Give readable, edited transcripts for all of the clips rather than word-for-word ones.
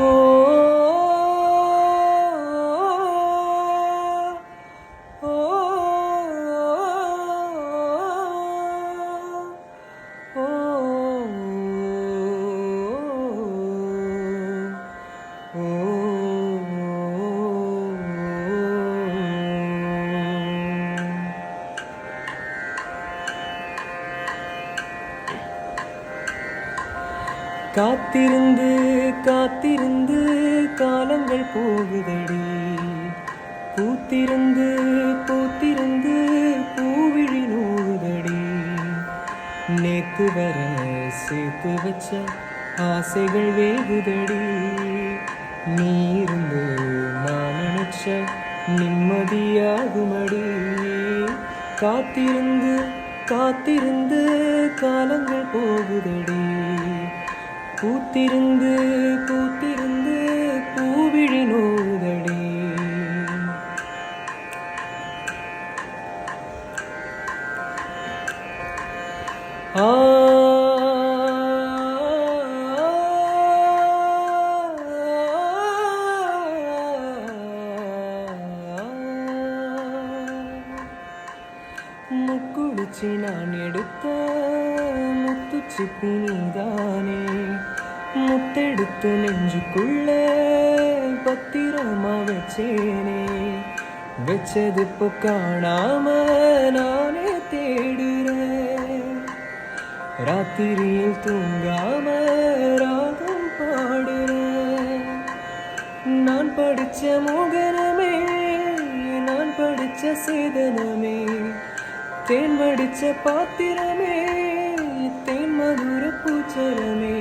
ஓ காத்திருந்து காத்திருந்து காலங்கள் போகுதடி, பூத்திருந்து பூத்திருந்து பூவிழி நோகுதடி. நேத்து வர சேர்த்து வச்ச ஆசைகள் வேகுதடி, நீ இருந்து நான் நினைச்ச நிம்மதியாகுமடி. காத்திருந்து காத்திருந்து காலங்கள் போகுதடி, பூத்திருந்து பூத்திருந்து பூவிழி நோகுதடி. ஆ முக்குடிச்சு நான் எடுத்த முத்துச்சிப்பி நீதானே, முத்தெடுத்து நெஞ்சுக்குள்ள பத்திரமா வச்சேனே. வச்சது இப்போ காணாம நானே தேடுறேன், ராத்திரியில் தூங்காம ராகம் பாடுறேன். நான் படிச்ச மோகனமே, நான் படிச்ச சேதனமே, தேன் வடிச்ச பாத்திரமே, தேன் மதுர பூச்சரமே.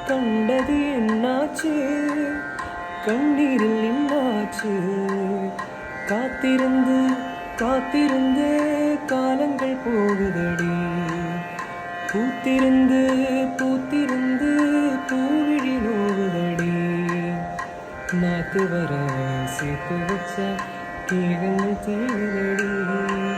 கண்டது என்னாச்சு, கண்ணீரில் என்னாச்சு. காத்திருந்து காத்திருந்து காலங்கள் போகுதடி, பூத்திருந்து பூத்திருந்து பூவிழி நோகுதடி. நாக்கு வர சேர்த்து வச்ச தீகங்கள் தேடுதடி.